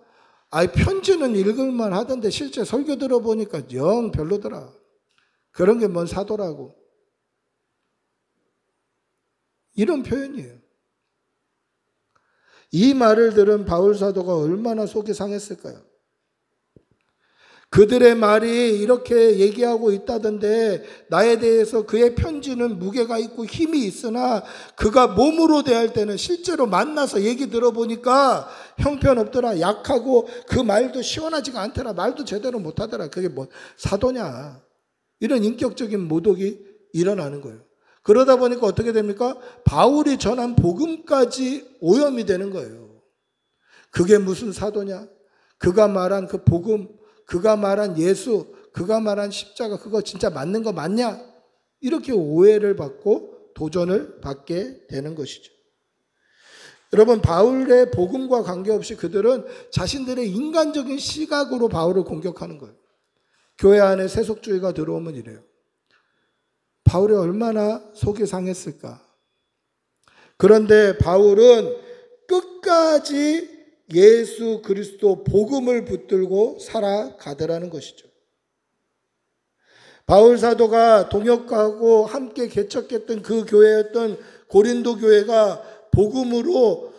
편지는 읽을만 하던데 실제 설교 들어보니까 영 별로더라. 그런 게 뭔 사도라고. 이런 표현이에요. 이 말을 들은 바울 사도가 얼마나 속이 상했을까요? 그들의 말이 이렇게 얘기하고 있다던데 나에 대해서 그의 편지는 무게가 있고 힘이 있으나 그가 몸으로 대할 때는 실제로 만나서 얘기 들어보니까 형편없더라. 약하고 그 말도 시원하지가 않더라. 말도 제대로 못하더라. 그게 뭐 사도냐. 이런 인격적인 모독이 일어나는 거예요. 그러다 보니까 어떻게 됩니까? 바울이 전한 복음까지 오염이 되는 거예요. 그게 무슨 사도냐? 그가 말한 그 복음, 그가 말한 예수, 그가 말한 십자가, 그거 진짜 맞는 거 맞냐? 이렇게 오해를 받고 도전을 받게 되는 것이죠. 여러분, 바울의 복음과 관계없이 그들은 자신들의 인간적인 시각으로 바울을 공격하는 거예요. 교회 안에 세속주의가 들어오면 이래요. 바울이 얼마나 속이 상했을까? 그런데 바울은 끝까지 예수 그리스도 복음을 붙들고 살아가더라는 것이죠. 바울 사도가 동역하고 함께 개척했던 그 교회였던 고린도 교회가 복음으로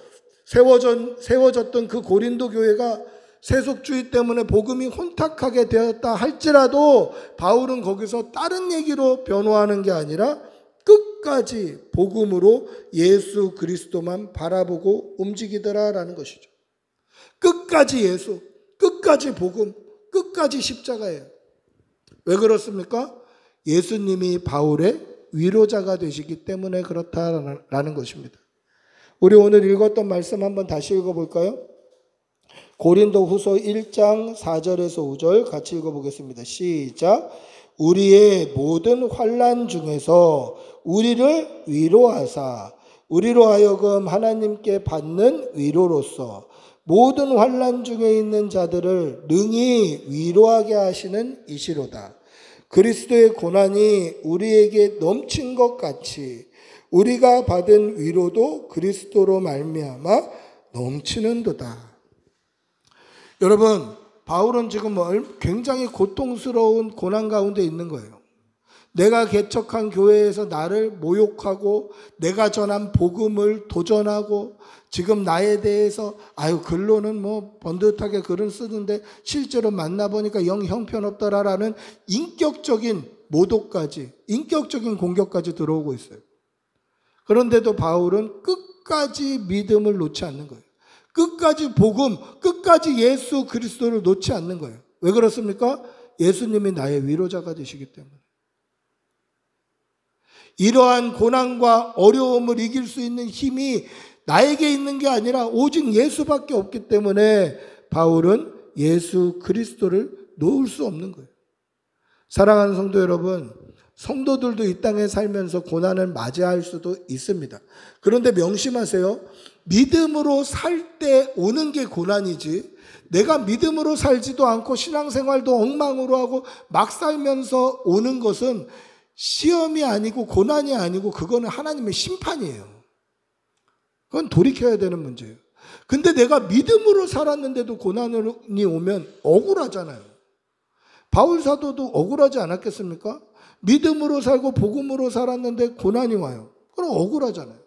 세워졌던 그 고린도 교회가 세속주의 때문에 복음이 혼탁하게 되었다 할지라도 바울은 거기서 다른 얘기로 변호하는 게 아니라 끝까지 복음으로 예수 그리스도만 바라보고 움직이더라라는 것이죠. 끝까지 예수, 끝까지 복음, 끝까지 십자가예요. 왜 그렇습니까? 예수님이 바울의 위로자가 되시기 때문에 그렇다라는 것입니다. 우리 오늘 읽었던 말씀 한번 다시 읽어볼까요? 고린도 후서 1장 4절에서 5절 같이 읽어보겠습니다. 시작. 우리의 모든 환난 중에서 우리를 위로하사 우리로 하여금 하나님께 받는 위로로서 모든 환난 중에 있는 자들을 능히 위로하게 하시는 이시로다. 그리스도의 고난이 우리에게 넘친 것 같이 우리가 받은 위로도 그리스도로 말미암아 넘치는도다. 여러분, 바울은 지금 굉장히 고통스러운 고난 가운데 있는 거예요. 내가 개척한 교회에서 나를 모욕하고 내가 전한 복음을 도전하고 지금 나에 대해서 글로는 뭐 번듯하게 글을 쓰는데 실제로 만나보니까 영 형편없더라라는 인격적인 모독까지, 인격적인 공격까지 들어오고 있어요. 그런데도 바울은 끝까지 믿음을 놓지 않는 거예요. 끝까지 복음, 끝까지 예수 그리스도를 놓지 않는 거예요. 왜 그렇습니까? 예수님이 나의 위로자가 되시기 때문에. 이러한 고난과 어려움을 이길 수 있는 힘이 나에게 있는 게 아니라 오직 예수밖에 없기 때문에 바울은 예수 그리스도를 놓을 수 없는 거예요. 사랑하는 성도 여러분, 성도들도 이 땅에 살면서 고난을 맞이할 수도 있습니다. 그런데 명심하세요. 믿음으로 살 때 오는 게 고난이지, 내가 믿음으로 살지도 않고 신앙생활도 엉망으로 하고 막 살면서 오는 것은 시험이 아니고 고난이 아니고 그거는 하나님의 심판이에요. 그건 돌이켜야 되는 문제예요. 근데 내가 믿음으로 살았는데도 고난이 오면 억울하잖아요. 바울 사도도 억울하지 않았겠습니까? 믿음으로 살고 복음으로 살았는데 고난이 와요. 그럼 억울하잖아요.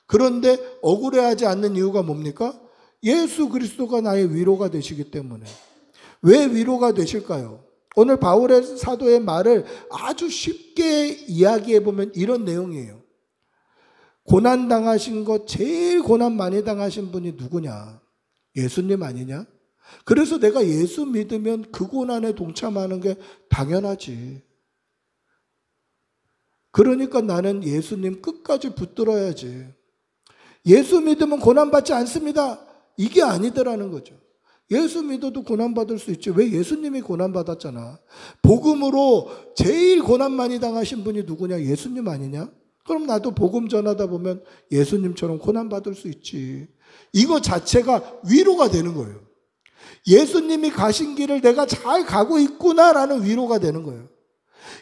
그런데 억울해하지 않는 이유가 뭡니까? 예수 그리스도가 나의 위로가 되시기 때문에. 왜 위로가 되실까요? 오늘 바울의 사도의 말을 아주 쉽게 이야기해 보면 이런 내용이에요. 고난 당하신 것, 제일 고난 많이 당하신 분이 누구냐? 예수님 아니냐? 그래서 내가 예수 믿으면 그 고난에 동참하는 게 당연하지. 그러니까 나는 예수님 끝까지 붙들어야지. 예수 믿으면 고난받지 않습니다. 이게 아니더라는 거죠. 예수 믿어도 고난받을 수 있지. 왜? 예수님이 고난받았잖아. 복음으로 제일 고난 많이 당하신 분이 누구냐? 예수님 아니냐? 그럼 나도 복음 전하다 보면 예수님처럼 고난받을 수 있지. 이거 자체가 위로가 되는 거예요. 예수님이 가신 길을 내가 잘 가고 있구나라는 위로가 되는 거예요.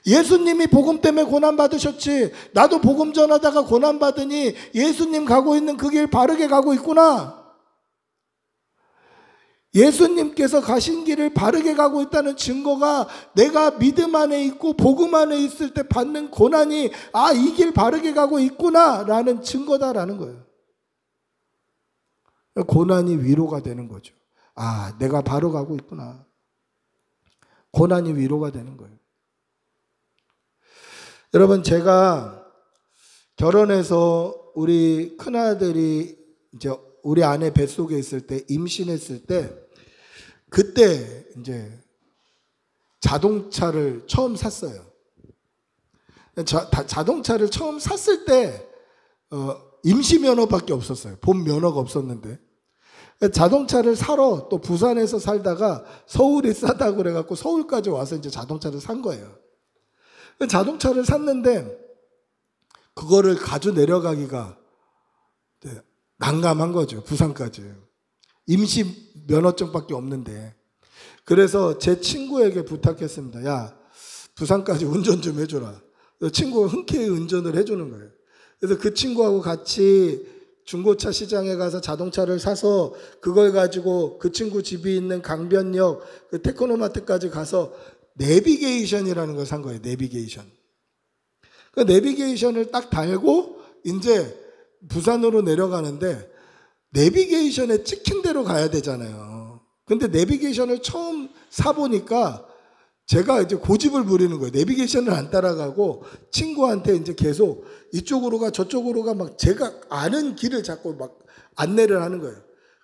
예수님이 복음 때문에 고난받으셨지, 나도 복음 전하다가 고난받으니 예수님 가고 있는 그 길 바르게 가고 있구나. 예수님께서 가신 길을 바르게 가고 있다는 증거가 내가 믿음 안에 있고 복음 안에 있을 때 받는 고난이 이 길 바르게 가고 있구나 라는 증거다라는 거예요. 고난이 위로가 되는 거죠. 아, 내가 바로 가고 있구나. 고난이 위로가 되는 거예요. 여러분, 제가 결혼해서 우리 큰아들이 이제 우리 아내 뱃속에 있을 때, 임신했을 때, 그때 이제 자동차를 처음 샀어요. 자동차를 처음 샀을 때 임시 면허밖에 없었어요. 본 면허가 없었는데, 자동차를 사러 또 부산에서 살다가 서울이 싸다고 그래갖고 서울까지 와서 이제 자동차를 산 거예요. 자동차를 샀는데 그거를 가지고 내려가기가 난감한 거죠. 부산까지. 임시 면허증밖에 없는데. 그래서 제 친구에게 부탁했습니다. 야, 부산까지 운전 좀 해줘라. 친구가 흔쾌히 운전을 해주는 거예요. 그래서 그 친구하고 같이 중고차 시장에 가서 자동차를 사서 그걸 가지고 그 친구 집이 있는 강변역 그 테크노마트까지 가서 내비게이션이라는 걸 산 거예요. 내비게이션. 그 내비게이션을 딱 달고 이제 부산으로 내려가는데 내비게이션에 찍힌 대로 가야 되잖아요. 근데 내비게이션을 처음 사보니까 제가 이제 고집을 부리는 거예요. 내비게이션을 안 따라가고 친구한테 이제 계속 이쪽으로 가 저쪽으로 가 막 제가 아는 길을 자꾸 막 안내를 하는 거예요.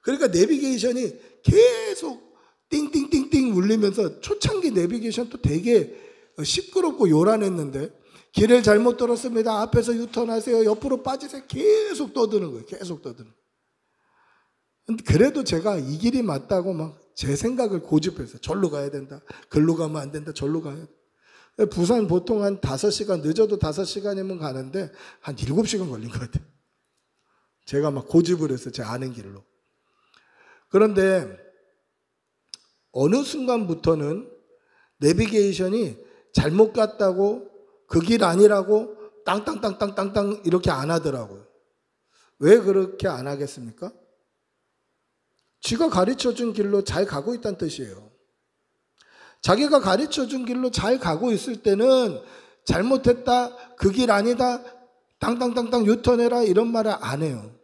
그러니까 내비게이션이 계속 띵띵띵띵 울리면서 초창기 내비게이션도 되게 시끄럽고 요란했는데 길을 잘못 들었습니다. 앞에서 유턴하세요. 옆으로 빠지세요. 계속 떠드는 거예요. 계속 떠드는 거예요. 그래도 제가 이 길이 맞다고 막 제 생각을 고집해서 절로 가야 된다. 글로 가면 안 된다. 절로 가야 돼. 부산 보통 한 5시간, 늦어도 5시간이면 가는데 한 7시간 걸린 것 같아요. 제가 막 고집을 해서 제 아는 길로. 그런데 어느 순간부터는 내비게이션이 잘못 갔다고 그 길 아니라고 땅땅땅땅땅땅 이렇게 안 하더라고요. 왜 그렇게 안 하겠습니까? 지가 가르쳐준 길로 잘 가고 있다는 뜻이에요. 자기가 가르쳐준 길로 잘 가고 있을 때는 잘못했다, 그 길 아니다, 땅땅땅땅 유턴해라 이런 말을 안 해요.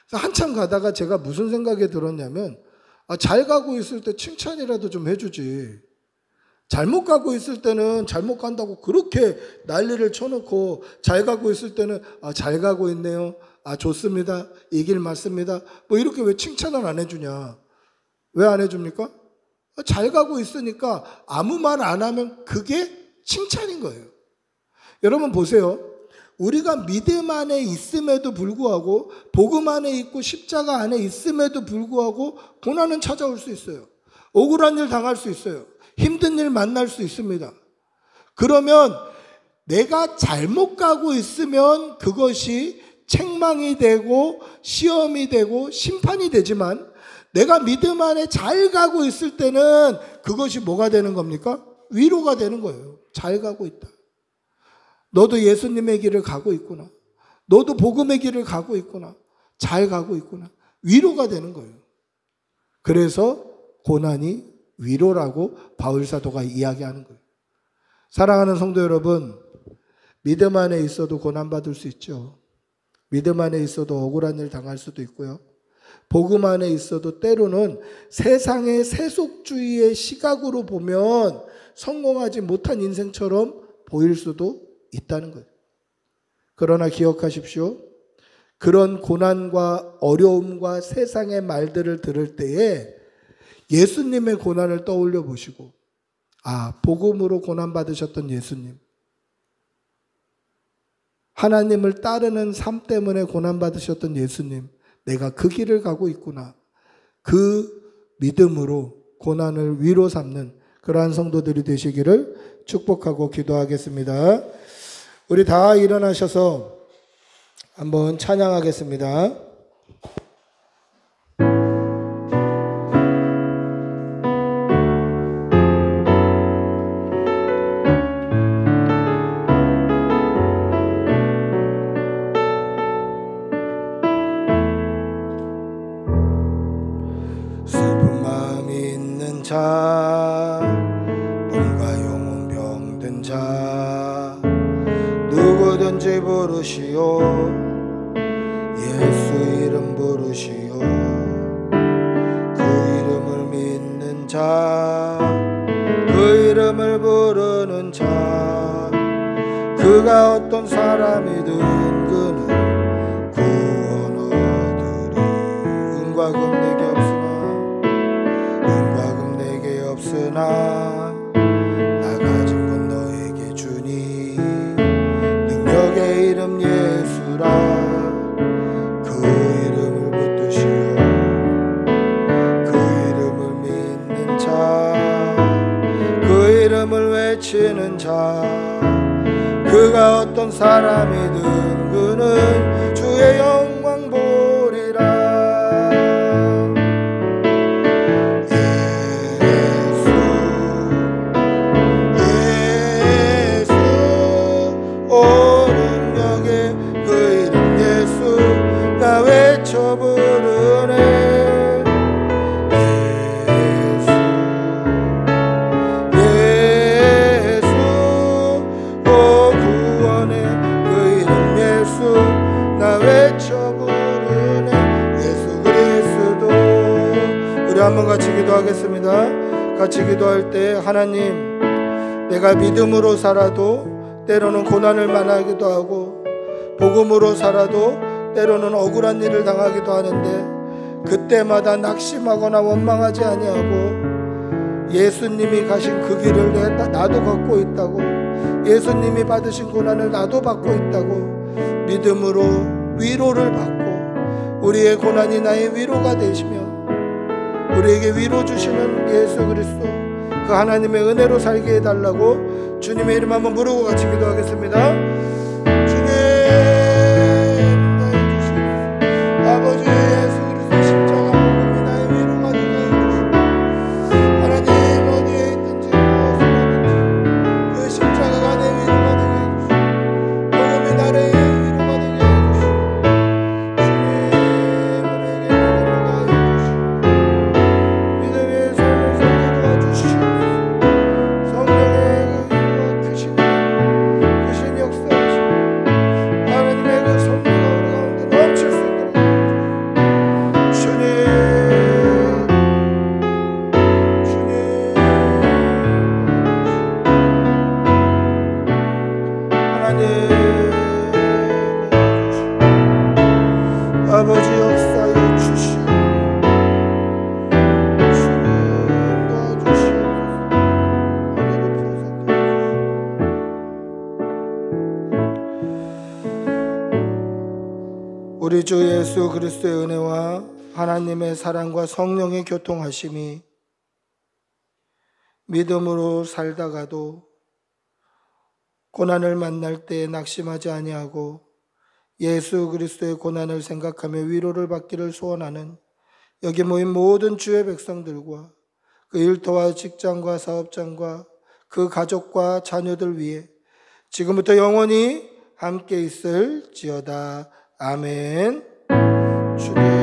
그래서 한참 가다가 제가 무슨 생각이 들었냐면 잘 가고 있을 때 칭찬이라도 좀 해주지. 잘못 가고 있을 때는 잘못 간다고 그렇게 난리를 쳐놓고 잘 가고 있을 때는 잘 가고 있네요. 좋습니다. 이 길 맞습니다. 뭐 이렇게 왜 칭찬을 안 해주냐? 왜 안 해줍니까? 잘 가고 있으니까 아무 말 안 하면 그게 칭찬인 거예요. 여러분 보세요. 우리가 믿음 안에 있음에도 불구하고 복음 안에 있고 십자가 안에 있음에도 불구하고 고난은 찾아올 수 있어요. 억울한 일 당할 수 있어요. 힘든 일 만날 수 있습니다. 그러면 내가 잘못 가고 있으면 그것이 책망이 되고 시험이 되고 심판이 되지만 내가 믿음 안에 잘 가고 있을 때는 그것이 뭐가 되는 겁니까? 위로가 되는 거예요. 잘 가고 있다. 너도 예수님의 길을 가고 있구나. 너도 복음의 길을 가고 있구나. 잘 가고 있구나. 위로가 되는 거예요. 그래서 고난이 위로라고 바울사도가 이야기하는 거예요. 사랑하는 성도 여러분, 믿음 안에 있어도 고난받을 수 있죠. 믿음 안에 있어도 억울한 일 당할 수도 있고요. 복음 안에 있어도 때로는 세상의 세속주의의 시각으로 보면 성공하지 못한 인생처럼 보일 수도 있다는 거예요. 그러나 기억하십시오. 그런 고난과 어려움과 세상의 말들을 들을 때에 예수님의 고난을 떠올려 보시고 복음으로 고난받으셨던 예수님, 하나님을 따르는 삶 때문에 고난받으셨던 예수님, 내가 그 길을 가고 있구나. 그 믿음으로 고난을 위로 삼는 그러한 성도들이 되시기를 축복하고 기도하겠습니다. 우리 다 일어나셔서 한번 찬양하겠습니다. 자, 몸과 영혼 병든 자, 누구든지 부르시오. 예수 이름 부르시오. 그가 어떤 사람이든 그는 구원 얻으리. 은과 금 내게 없으나 나 가진 건 너에게 주니. 능력의 이름 예수라. 그 이름을 붙드시오. 그 이름을 믿는 자, 그 이름을 외치는 자, 그가 어떤 사람이든 그는 주의 영광 보리라. 예수, 오 능력의 그 이름 예수, 나 외쳐 부르네. 한번 같이 기도하겠습니다. 같이 기도할 때, 하나님, 내가 믿음으로 살아도 때로는 고난을 만나기도 하고, 복음으로 살아도 때로는 억울한 일을 당하기도 하는데, 그때마다 낙심하거나 원망하지 아니하고 예수님이 가신 그 길을 나도 걷고 있다고, 예수님이 받으신 고난을 나도 받고 있다고 믿음으로 위로를 받고, 우리의 고난이 나의 위로가 되시며 우리에게 위로 주시는 예수 그리스도, 그 하나님의 은혜로 살게 해달라고 주님의 이름 한번 부르고 같이 기도하겠습니다. 주님, 나의 주시옵소서. 아버지 예수 그리스도 십자가 복음이 나의 위로가 되게 해주시고, 하나님 어디에 있든지 무엇을 하든지 그 십자가가 내 위로가 되게 해주시고, 복음이 나의 위로가 되게 해주시고, 아버지 역사에 주시오. 주님 도와주시옵소서. 우리 주 예수 그리스도의 은혜와 하나님의 사랑과 성령의 교통하심이 믿음으로 살다가도 고난을 만날 때 낙심하지 아니하고 예수 그리스도의 고난을 생각하며 위로를 받기를 소원하는 여기 모인 모든 주의 백성들과 그 일터와 직장과 사업장과 그 가족과 자녀들 위해 지금부터 영원히 함께 있을지어다. 아멘. 주님